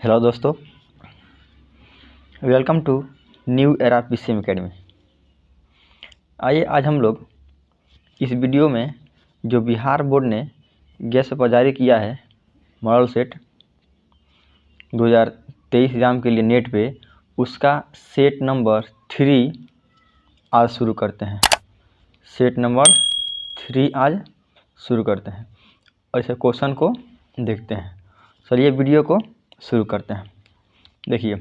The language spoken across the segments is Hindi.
हेलो दोस्तों, welcome to new era PCM academy. आइए आज हम लोग इस वीडियो में जो बिहार बोर्ड ने गेस्ट पेपर जारी किया है मॉडल सेट 2023 एग्ज़ाम के लिए नेट पे, उसका सेट नंबर 3 आज शुरू करते हैं। सेट नंबर 3 आज शुरू करते हैं और इसे क्वेश्चन को देखते हैं। चलिए वीडियो को शुरू करते हैं। देखिए,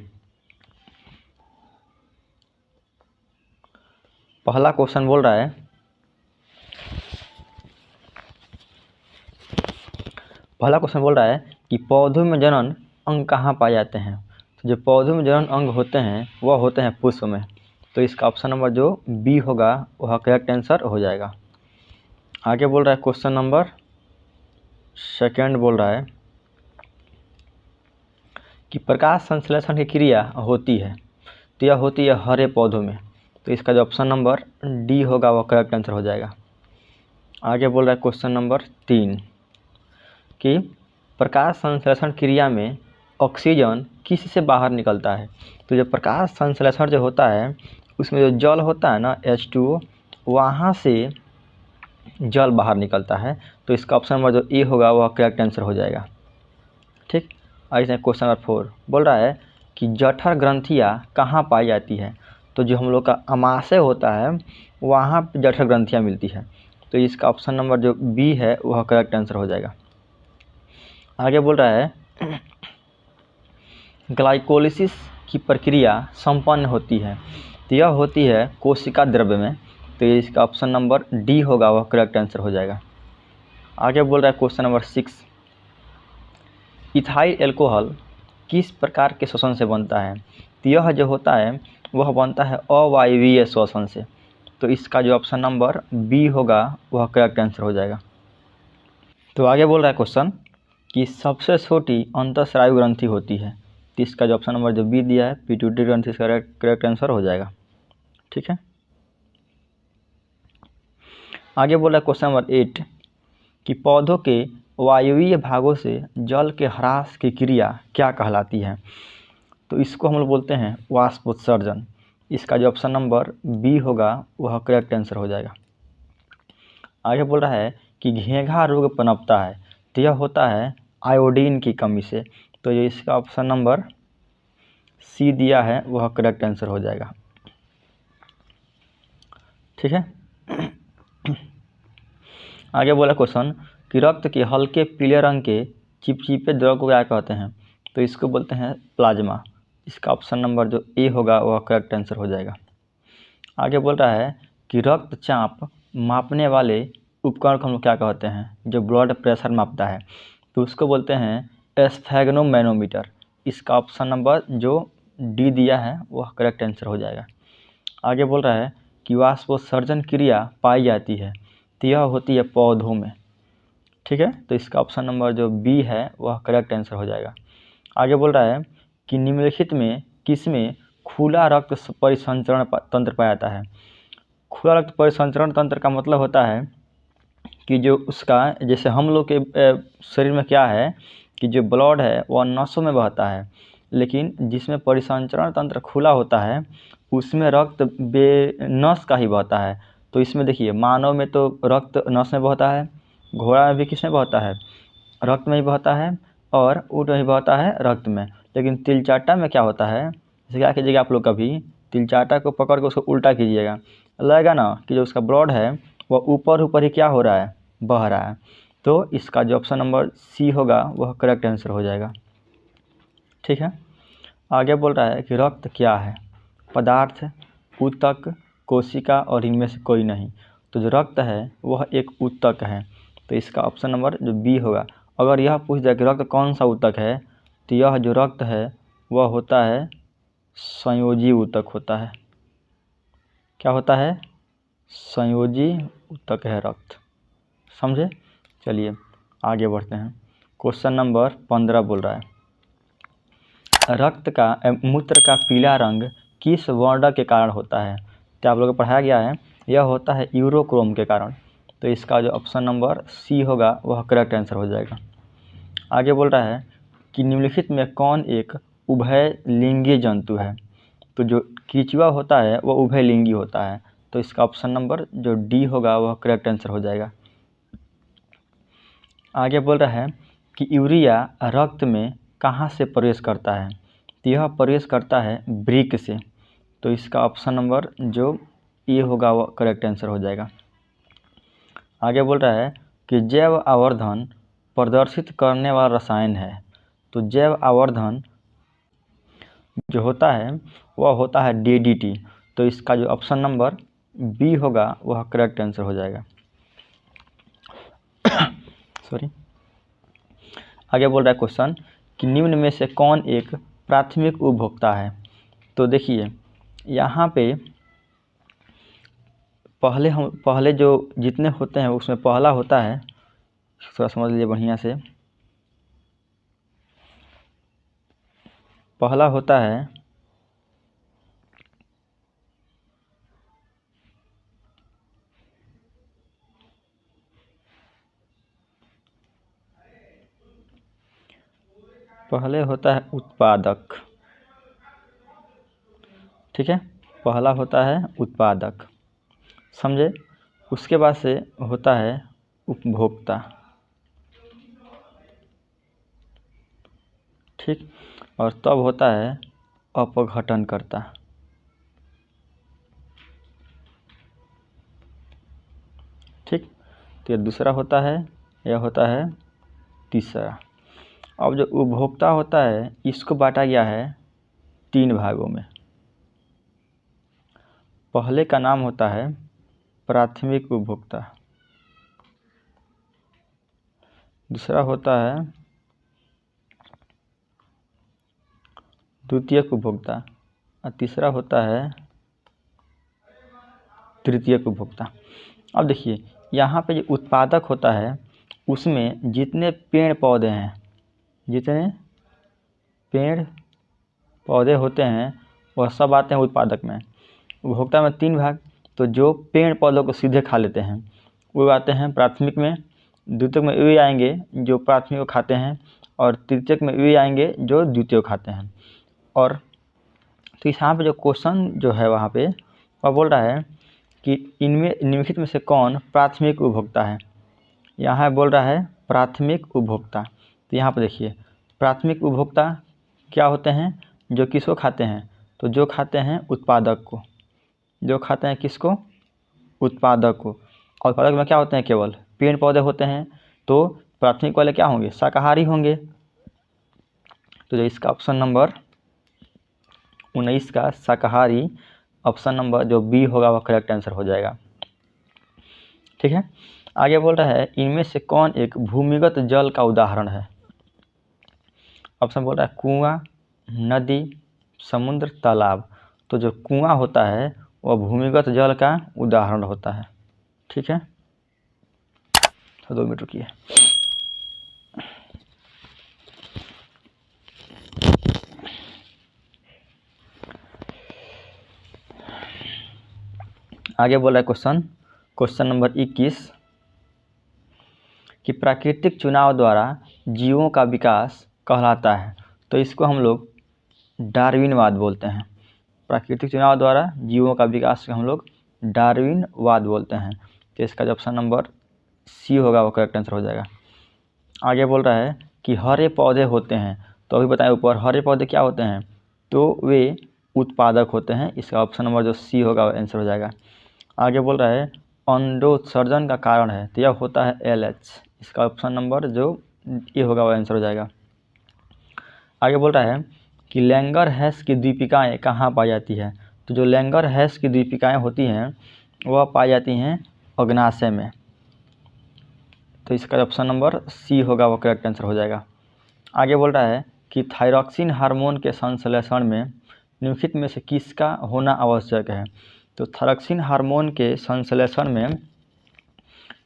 पहला क्वेश्चन बोल रहा है, कि पौधों में जनन अंग कहाँ पाए जाते हैं। तो जो पौधों में जनन अंग होते हैं वह होते हैं पुष्प में। तो इसका ऑप्शन नंबर जो बी होगा वह करेक्ट आंसर हो जाएगा। आगे बोल रहा है क्वेश्चन नंबर सेकंड बोल रहा है कि प्रकाश संश्लेषण की क्रिया होती है, तो यह होती है हरे पौधों में। तो इसका जो ऑप्शन नंबर डी होगा वह करेक्ट आंसर हो जाएगा। आगे बोल रहा है क्वेश्चन नंबर 3 कि प्रकाश संश्लेषण क्रिया में ऑक्सीजन किस से बाहर निकलता है। तो जो प्रकाश संश्लेषण जो होता है उसमें जो जल होता है ना H2O, वहाँ से जल बाहर निकलता है। तो इसका ऑप्शन नंबर जो ए होगा वह करेक्ट आंसर हो जाएगा। ठीक, आइए क्वेश्चन नंबर 4 बोल रहा है कि जठर ग्रंथियाँ कहाँ पाई जाती है। तो जो हम लोग का अमाशय होता है वहाँ पर जठर ग्रंथियाँ मिलती है। तो इसका ऑप्शन नंबर जो बी है वह करेक्ट आंसर हो जाएगा। आगे बोल रहा है ग्लाइकोलिसिस की प्रक्रिया संपन्न होती है, तो यह होती है कोशिका द्रव्य में। तो इसका ऑप्शन नंबर डी होगा वह करेक्ट आंसर हो जाएगा। आगे बोल रहा है क्वेश्चन नंबर 6, इथाइल एल्कोहल किस प्रकार के श्वसन से बनता है। तो यह जो होता है वह बनता है अवायवीय श्वसन से। तो इसका जो ऑप्शन नंबर बी होगा वह करेक्ट आंसर हो जाएगा। तो आगे बोल रहा है क्वेश्चन कि सबसे छोटी अंतःस्रावी ग्रंथि होती है। तो इसका जो ऑप्शन नंबर जो बी दिया है पिट्यूटरी ग्रंथि इसका करेक्ट आंसर हो जाएगा। ठीक है, आगे बोला क्वेश्चन नंबर 8 कि पौधों के वायवीय भागों से जल के ह्रास की क्रिया क्या कहलाती है। तो इसको हम लोग बोलते हैं वाष्पोत्सर्जन। इसका जो ऑप्शन नंबर बी होगा वह करेक्ट आंसर हो जाएगा। आगे बोल रहा है कि घेंघा रोग पनपता है, तो यह होता है आयोडीन की कमी से। तो ये इसका ऑप्शन नंबर सी दिया है वह करेक्ट आंसर हो जाएगा। ठीक है, आगे बोला क्वेश्चन कि रक्त के हल्के पीले रंग के चिपचिपे द्रव को क्या कहते हैं। तो इसको बोलते हैं प्लाज्मा। इसका ऑप्शन नंबर जो ए होगा वह करेक्ट आंसर हो जाएगा। आगे बोल रहा है कि रक्तचाप मापने वाले उपकरण को हम लोग क्या कहते हैं, जो ब्लड प्रेशर मापता है। तो उसको बोलते हैं स्फेग्नोमैनोमीटर। इसका ऑप्शन नंबर जो डी दिया है वह करेक्ट आंसर हो जाएगा। आगे बोल रहा है कि वाष्पोत्सर्जन क्रिया पाई जाती है, तो यह होती है पौधों में। ठीक है, तो इसका ऑप्शन नंबर जो बी है वह करेक्ट आंसर हो जाएगा। आगे बोल रहा है कि निम्नलिखित में किसमें खुला रक्त परिसंचरण तंत्र पाया जाता है। खुला रक्त परिसंचरण तंत्र का मतलब होता है कि जो उसका जैसे हम लोग के शरीर में क्या है कि जो ब्लड है वह नसों में बहता है, लेकिन जिसमें परिसंचरण तंत्र खुला होता है उसमें रक्त बेनस का ही बहता है। तो इसमें देखिए मानव में तो रक्त नस में बहता है, घोड़ा में भी किस में बहता है, रक्त में ही बहता है, और ऊँट में ही बहता है रक्त में। लेकिन तिलचाटा में क्या होता है, जैसे क्या कीजिएगा आप लोग कभी तिलचाटा को पकड़ के उसको उल्टा कीजिएगा, लगेगा ना कि जो उसका ब्लड है वह ऊपर ऊपर ही क्या हो रहा है, बह रहा है। तो इसका जो ऑप्शन नंबर सी होगा वह करेक्ट आंसर हो जाएगा। ठीक है, आगे बोल रहा है कि रक्त क्या है, पदार्थ, ऊतक, कोशिका और इनमें से कोई नहीं। तो जो रक्त है वह एक ऊतक है। तो इसका ऑप्शन नंबर जो बी होगा। अगर यह पूछ जाए कि रक्त कौन सा ऊतक है, तो यह जो रक्त है वह होता है संयोजी ऊतक होता है। क्या होता है, संयोजी ऊतक है रक्त। समझे, चलिए आगे बढ़ते हैं। क्वेश्चन नंबर 15 बोल रहा है रक्त का मूत्र का पीला रंग किस वर्ण के कारण होता है। तो आप लोगों को पढ़ाया गया है यह होता है यूरोक्रोम के कारण। तो इसका जो ऑप्शन नंबर सी होगा वह करेक्ट आंसर हो जाएगा। आगे बोल रहा है कि निम्नलिखित में कौन एक उभयलिंगी जंतु है। तो जो केंचुआ होता है वह उभयलिंगी होता है, तो इसका ऑप्शन नंबर जो डी होगा वह करेक्ट आंसर हो जाएगा। आगे बोल रहा है कि यूरिया रक्त में कहाँ से प्रवेश करता है। तो यह प्रवेश करता है वृक्क से, तो इसका ऑप्शन नंबर जो ए होगा वह करेक्ट आंसर हो जाएगा। आगे बोल रहा है कि जैव आवर्धन प्रदर्शित करने वाला रसायन है। तो जैव आवर्धन जो होता है वह होता है DDT, तो इसका जो ऑप्शन नंबर बी होगा वह करेक्ट आंसर हो जाएगा। सॉरी। आगे बोल रहा है क्वेश्चन कि निम्न में से कौन एक प्राथमिक उपभोक्ता है। तो देखिए यहाँ पे पहले जो जितने होते हैं उसमें पहला होता है, थोड़ा समझ लीजिए बढ़िया से, पहला होता है उत्पादक, ठीक है, पहला होता है उत्पादक, समझे। उसके बाद से होता है उपभोक्ता, ठीक, और तब होता है अपघटनकर्ता, ठीक। तो ये दूसरा होता है, यह होता है तीसरा। अब जो उपभोक्ता होता है इसको बांटा गया है 3 भागों में। पहले का नाम होता है प्राथमिक उपभोक्ता, दूसरा होता है द्वितीयक उपभोक्ता और तीसरा होता है तृतीयक उपभोक्ता। अब देखिए यहाँ पे जो उत्पादक होता है उसमें जितने पेड़ पौधे हैं, जितने पेड़ पौधे होते हैं वह सब आते हैं उत्पादक में। उपभोक्ता में 3 भाग, तो जो पेड़ पौधों को सीधे खा लेते हैं वो आते हैं प्राथमिक में, द्वितीयक में वे आएंगे जो प्राथमिक को खाते हैं, और तृतीयक में वे आएंगे जो द्वितीय को खाते हैं। और तो यहाँ पे जो क्वेश्चन जो है वहाँ पे वह बोल रहा है कि इनमें निम्नलिखित में से कौन प्राथमिक उपभोक्ता है। यहाँ बोल रहा है प्राथमिक उपभोक्ता, तो यहाँ पर देखिए प्राथमिक उपभोक्ता क्या होते हैं, जो किसको खाते हैं, तो जो खाते हैं उत्पादक को, जो खाते हैं किसको, उत्पादक को। और उत्पादक में क्या होते हैं, केवल पेड़ पौधे होते हैं, तो प्राथमिक वाले क्या होंगे, शाकाहारी होंगे। तो जो इसका ऑप्शन नंबर 19 का शाकाहारी, ऑप्शन नंबर जो बी होगा वह करेक्ट आंसर हो जाएगा, ठीक है। आगे बोल रहा है इनमें से कौन एक भूमिगत जल का उदाहरण है। ऑप्शन बोल रहा है कुआं, नदी, समुद्र, तालाब। तो जो कुआं होता है वह भूमिगत जल का उदाहरण होता है, ठीक है। तो 2 मिनट रुकिए। आगे बोल रहा है क्वेश्चन नंबर 21 कि प्राकृतिक चुनाव द्वारा जीवों का विकास कहलाता है। तो इसको हम लोग डार्विनवाद बोलते हैं। प्राकृतिक चुनाव द्वारा जीवों का विकास हम लोग डार्विनवाद बोलते हैं। तो इसका जो ऑप्शन नंबर सी होगा वो करेक्ट आंसर हो जाएगा। आगे बोल रहा है कि हरे पौधे होते हैं, तो अभी बताएं ऊपर हरे पौधे क्या होते हैं, तो वे उत्पादक होते हैं। इसका ऑप्शन नंबर जो सी होगा वो आंसर हो जाएगा। आगे बोल रहा है अंडोत्सर्जन का कारण है, तो यह होता है LH। इसका ऑप्शन नंबर जो ए होगा वो आंसर हो जाएगा। आगे बोल रहा है कि लैंगर-हैस की दीपिकाएँ कहाँ पाई जाती है। तो जो लैंगर-हैस की दीपिकाएँ होती हैं वह पाई जाती हैं अग्नाशय में। तो इसका ऑप्शन नंबर सी होगा वो करेक्ट आंसर हो जाएगा। आगे बोल रहा है कि थायरॉक्सिन हार्मोन के संश्लेषण में निम्नलिखित में से किसका होना आवश्यक है। तो थायरॉक्सिन हार्मोन के संश्लेषण में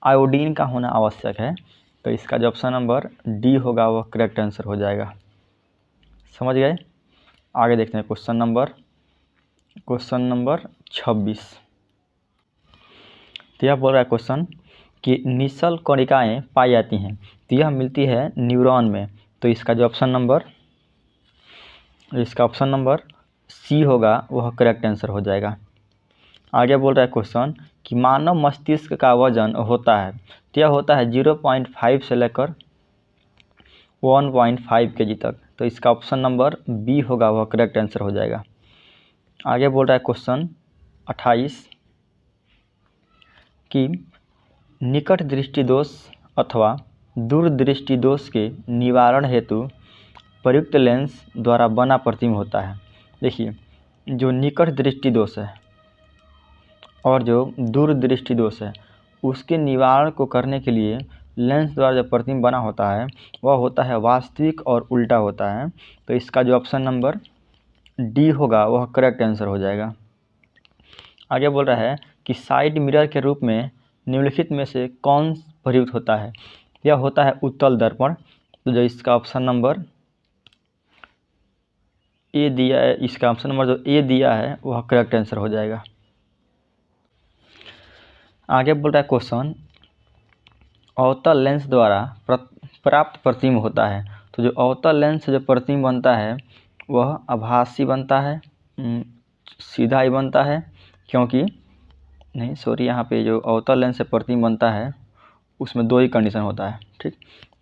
आयोडीन का होना आवश्यक है। तो इसका जो ऑप्शन नंबर डी होगा वह करेक्ट आंसर हो जाएगा। समझ गए। आगे देखते हैं क्वेश्चन नंबर 26। तो यह बोल रहा है क्वेश्चन कि निश्चल कणिकाएँ पाई जाती हैं, तो यह मिलती है न्यूरॉन में। तो इसका जो ऑप्शन नंबर सी होगा वह करेक्ट आंसर हो जाएगा। आगे बोल रहा है क्वेश्चन कि मानव मस्तिष्क का वजन होता है, तो यह होता है 0.5 से लेकर 1.5 kg तक। तो इसका ऑप्शन नंबर बी होगा वह करेक्ट आंसर हो जाएगा। आगे बोल रहा है क्वेश्चन 28 कि निकट दृष्टि दोष अथवा दूरदृष्टि दोष के निवारण हेतु प्रयुक्त लेंस द्वारा बना प्रतिबिंब होता है। देखिए, जो निकट दृष्टि दोष है और जो दूरदृष्टि दोष है उसके निवारण को करने के लिए लेंस द्वारा जो प्रतिबिंब बना होता है वह होता है वास्तविक और उल्टा होता है। तो इसका जो ऑप्शन नंबर डी होगा वह करेक्ट आंसर हो जाएगा। आगे बोल रहा है कि साइड मिरर के रूप में निम्नलिखित में से कौन प्रयुक्त होता है। यह होता है उत्तल दर्पण। तो जो इसका ऑप्शन नंबर ए दिया है, इसका ऑप्शन नंबर जो ए दिया है वह करेक्ट आंसर हो जाएगा। आगे बोल रहा है क्वेश्चन अवतल लेंस द्वारा प्राप्त प्रतिबिंब होता है। तो जो अवतल लेंस से जो प्रतिबिंब बनता है वह आभासी बनता है, सीधा ही बनता है, क्योंकि नहीं सॉरी यहाँ पे जो अवतल लेंस से प्रतिबिंब बनता है उसमें दो ही कंडीशन होता है, ठीक।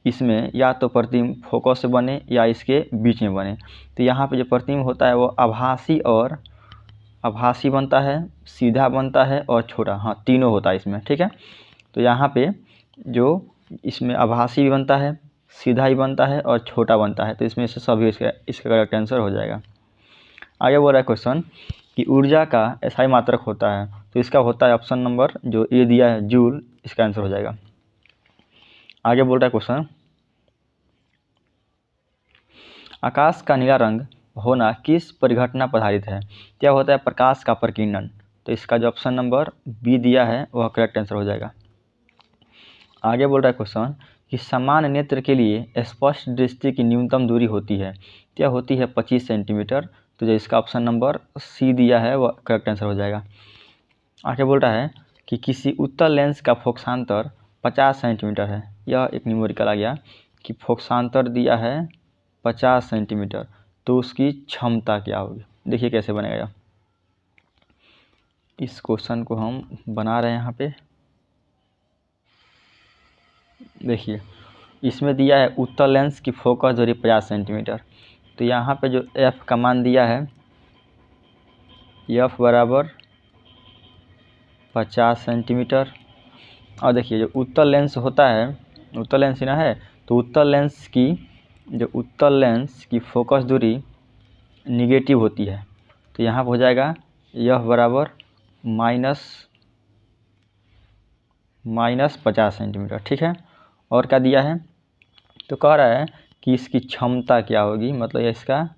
इसमें या तो प्रतिबिंब फोकस से बने या इसके बीच में बने। तो यहाँ पे जो प्रतिबिंब होता है वो आभासी बनता है, सीधा बनता है और छोटा, हाँ तीनों होता है इसमें, ठीक है। तो यहाँ पे जो इसमें आभासी भी बनता है, सीधा ही बनता है और छोटा बनता है। तो इसमें से सभी इसका करेक्ट आंसर हो जाएगा। आगे बोल रहा है क्वेश्चन कि ऊर्जा का SI मात्रक होता है। तो इसका होता है ऑप्शन नंबर जो ए दिया है जूल, इसका आंसर हो जाएगा। आगे बोल रहा है क्वेश्चन आकाश का नीला रंग होना किस परिघटना पर आधारित है। क्या होता है प्रकाश का प्रकीर्णन। तो इसका जो ऑप्शन नंबर बी दिया है वह करेक्ट आंसर हो जाएगा। आगे बोल रहा है क्वेश्चन कि सामान्य नेत्र के लिए स्पष्ट दृष्टि की न्यूनतम दूरी होती है। क्या होती है 25 सेंटीमीटर। तो जो इसका ऑप्शन नंबर सी दिया है वह करेक्ट आंसर हो जाएगा। आगे बोल रहा है कि किसी उत्तल लेंस का फोकसांतर 50 सेंटीमीटर है। यह एक न्यूमेरिकल आ गया कि फोकसांतर दिया है 50 सेंटीमीटर, तो उसकी क्षमता क्या होगी। देखिए कैसे बनेगा। इस क्वेश्चन को हम बना रहे हैं यहाँ पे। देखिए इसमें दिया है उत्तल लेंस की फोकस दूरी 50 सेंटीमीटर। तो यहाँ पे जो एफ का मान दिया है एफ बराबर 50 सेंटीमीटर। और देखिए जो उत्तल लेंस होता है, उत्तल लेंस ही ना है, तो उत्तल लेंस की फोकस दूरी निगेटिव होती है। तो यहाँ पर हो जाएगा यह बराबर माइनस 50 सेंटीमीटर, ठीक है। और क्या दिया है, तो कह रहा है कि इसकी क्षमता क्या होगी, मतलब इसका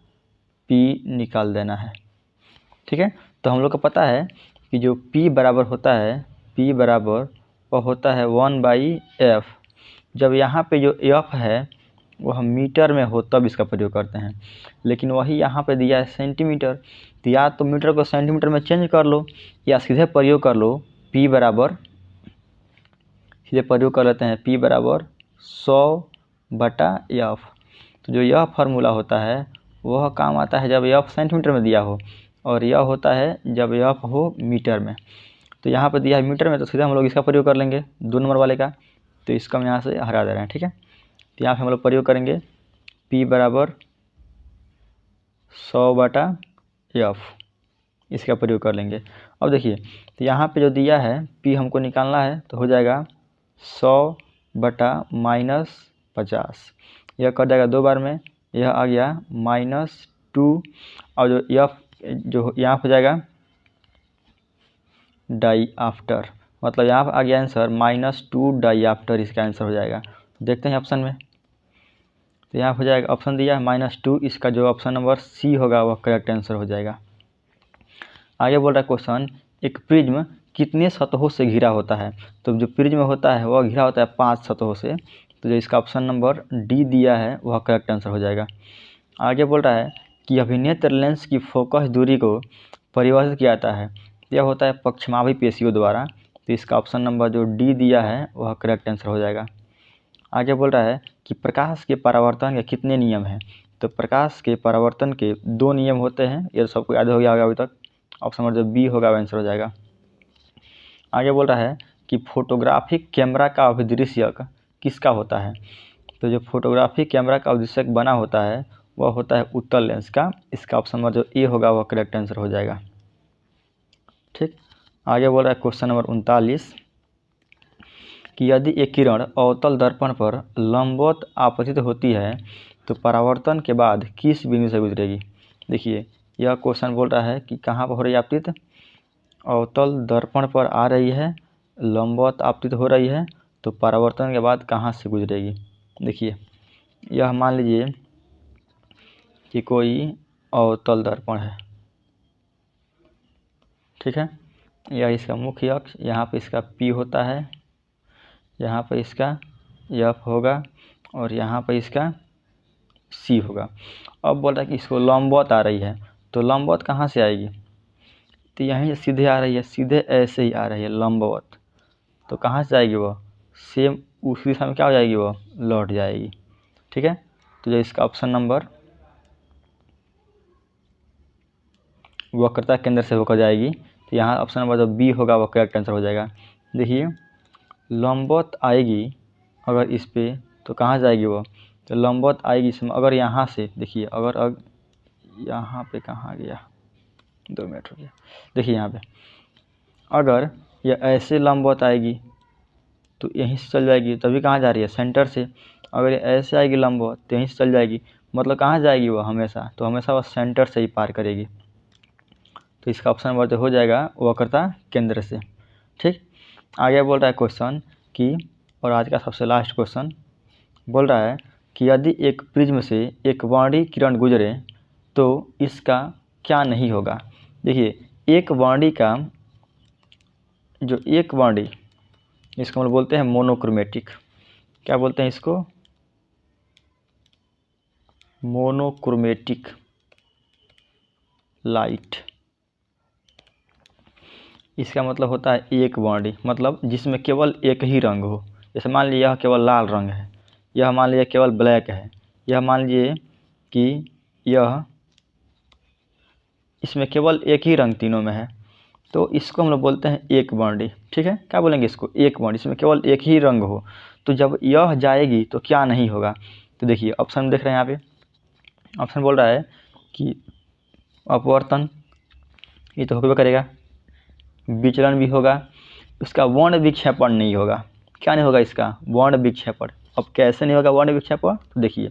P निकाल देना है, ठीक है। तो हम लोग को पता है कि जो P बराबर होता है, P बराबर वह होता है 1/f। जब यहाँ पे जो f है वह मीटर में हो तब इसका प्रयोग करते हैं, लेकिन वही यहाँ पे दिया है सेंटीमीटर। तो या तो मीटर को सेंटीमीटर में चेंज कर लो या सीधे प्रयोग कर लो। P बराबर सीधे प्रयोग कर लेते हैं, P बराबर 100/f। तो जो यह फार्मूला होता है वह काम आता है जब f सेंटीमीटर में दिया हो, और यह होता है जब f हो मीटर में। तो यहाँ पर दिया है मीटर में, तो सीधा हम लोग इसका प्रयोग कर लेंगे 2 नंबर वाले का। तो इसका हम यहाँ से हटा दे रहे हैं, ठीक है। तो यहाँ पे हम लोग प्रयोग करेंगे P बराबर 100/f, इसका प्रयोग कर लेंगे। अब देखिए तो यहाँ पे जो दिया है P हमको निकालना है, तो हो जाएगा 100/-50। यह कर जाएगा 2 बार में, यह आ गया -2। और जो f जो यहाँ हो जाएगा डाईआफ्टर, मतलब यहाँ पर आ गया आंसर -2 डाईआफ्टर, इसका आंसर हो जाएगा। देखते हैं ऑप्शन में, तो यहाँ हो जाएगा ऑप्शन दिया है -2, इसका जो ऑप्शन नंबर सी होगा वह करेक्ट आंसर हो जाएगा। आगे बोल रहा है क्वेश्चन एक प्रिज्म कितने सतहों से घिरा होता है। तो जो प्रिज्म होता है वह घिरा होता है 5 सतहों से। तो जो इसका ऑप्शन नंबर डी दिया है वह करेक्ट आंसर हो जाएगा। आगे बोल रहा है कि अभिनेत्र लेंस की फोकस दूरी को परिभाषित किया जाता है। यह होता है पक्षमाभी पेशियों द्वारा। तो इसका ऑप्शन नंबर जो डी दिया है वह करेक्ट आंसर हो जाएगा। आगे बोल रहा है कि प्रकाश के परावर्तन के कितने नियम हैं। तो प्रकाश के परावर्तन के 2 नियम होते हैं, ये सबको याद हो गया होगा अभी तक। ऑप्शन नंबर जो बी होगा आंसर हो जाएगा। आगे बोल रहा है कि फोटोग्राफिक कैमरा का अभिदृश्यक किसका होता है। तो जो फोटोग्राफिक कैमरा का अभिदृश्यक बना होता है वह होता है उत्तल लेंस का। इसका ऑप्शन नंबर जो ए होगा वह करेक्ट आंसर हो जाएगा। ठीक, आगे बोल रहा है क्वेश्चन नंबर 39 कि यदि एक किरण अवतल दर्पण पर लंबवत आपतित होती है तो परावर्तन के बाद किस बिंदु से गुजरेगी। देखिए यह क्वेश्चन बोल रहा है कि कहाँ पर हो रही है आपतित, अवतल दर्पण पर आ रही है, लंबवत आपतित हो रही है, तो परावर्तन के बाद कहाँ से गुजरेगी। देखिए यह मान लीजिए कि कोई अवतल दर्पण है, ठीक है, यह इसका मुख्य अक्ष, यहाँ पे इसका P होता है, यहाँ पे इसका F होगा और यहाँ पे इसका C होगा। अब बोल रहा है कि इसको लंबवत आ रही है, तो लंबवत कहाँ से आएगी, तो यहीं से सीधे आ रही है, सीधे ऐसे ही आ रही है लंबवत, तो कहाँ से जाएगी वह, सेम उसी दिशा में क्या हो जाएगी, वह लौट जाएगी। ठीक है, तो जो इसका ऑप्शन नंबर वक्रता केंद्र से होकर जाएगी, तो यहाँ ऑप्शन नंबर जो बी होगा वह करेक्ट आंसर हो जाएगा। देखिए लंबवत आएगी अगर इस पे, तो कहाँ जाएगी वो, तो लंबवत आएगी इसमें अगर यहाँ से, देखिए अगर यहाँ पे कहाँ गया, 2 मिनट हो गया, देखिए यहाँ पे अगर यह ऐसे लंबवत आएगी तो यहीं से चल जाएगी, तभी कहाँ जा रही है, सेंटर से। अगर ये ऐसे आएगी लंबवत तो यहीं से चल जाएगी, मतलब कहाँ जाएगी वो हमेशा, तो हमेशा वह सेंटर से ही पार करेगी। तो इसका ऑप्शन नंबर जो हो जाएगा वक्रता केंद्र से। ठीक, आगे बोल रहा है क्वेश्चन कि, और आज का सबसे लास्ट क्वेश्चन बोल रहा है कि यदि एक प्रिज्म से एक वर्णीय किरण गुजरे तो इसका क्या नहीं होगा। देखिए एक वर्णीय का जो एक वर्णीय, इसको हम बोलते हैं मोनोक्रोमेटिक। क्या बोलते हैं इसको, मोनोक्रोमेटिक लाइट। इसका मतलब होता है एक वर्णीय, मतलब जिसमें केवल एक ही रंग हो। जैसे मान लीजिए यह केवल लाल रंग है, यह मान लीजिए केवल ब्लैक है, यह मान लीजिए कि यह इसमें केवल एक ही रंग तीनों में है, तो इसको हम लोग बोलते हैं एक वर्णीय। ठीक है, क्या बोलेंगे इसको, एक वर्णीय, इसमें केवल एक ही रंग हो। तो जब यह जाएगी तो क्या नहीं होगा, तो देखिए ऑप्शन देख रहे हैं यहाँ पे, ऑप्शन बोल रहा है कि अपवर्तन, ये तो होगा करेगा, विचलन भी होगा, उसका वर्ण विक्षेपण नहीं होगा। क्या नहीं होगा इसका, वर्ण विक्षेपण। अब कैसे नहीं होगा वर्ण विक्षेपण, तो देखिए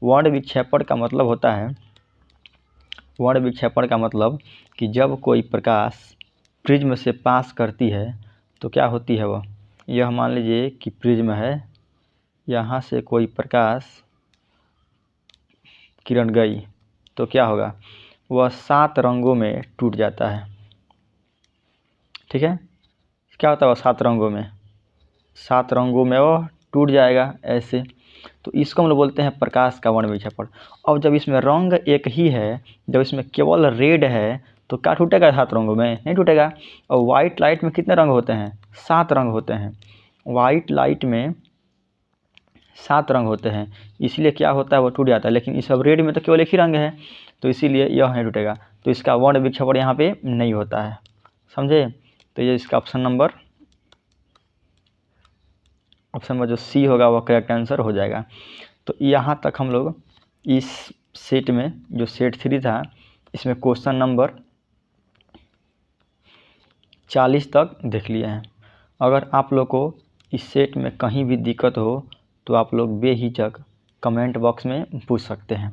वर्ण विक्षेपण का मतलब होता है, वर्ण विक्षेपण का मतलब कि जब कोई प्रकाश प्रिज्म से पास करती है तो क्या होती है वह, यह मान लीजिए कि प्रिज्म है, यहाँ से कोई प्रकाश किरण गई तो क्या होगा, वह 7 रंगों में टूट जाता है। ठीक है, क्या होता है वह 7 रंगों में, 7 रंगों में वह टूट जाएगा ऐसे। तो इसको हम लोग बोलते हैं प्रकाश का वर्ण विक्षेपण। और जब इसमें रंग एक ही है, जब इसमें केवल रेड है, तो क्या टूटेगा 7 रंगों में, नहीं टूटेगा। और वाइट लाइट में कितने रंग होते हैं, 7 रंग होते हैं। वाइट लाइट में 7 रंग होते हैं, इसलिए क्या होता है वो टूट जाता है। लेकिन इस सब रेड में तो केवल एक ही रंग है, तो इसीलिए यह नहीं टूटेगा, तो इसका वर्ण विक्षेपण यहाँ पे नहीं होता है, समझे। तो ये इसका ऑप्शन नंबर जो सी होगा वो करेक्ट आंसर हो जाएगा। तो यहाँ तक हम लोग इस सेट में, जो सेट 3 था, इसमें क्वेश्चन नंबर 40 तक देख लिए हैं। अगर आप लोग को इस सेट में कहीं भी दिक्कत हो तो आप लोग बेहिचक कमेंट बॉक्स में पूछ सकते हैं।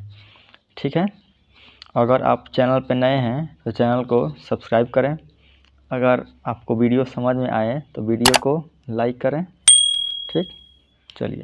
ठीक है, अगर आप चैनल पर नए हैं तो चैनल को सब्सक्राइब करें। अगर आपको वीडियो समझ में आए तो वीडियो को लाइक करें। ठीक, चलिए।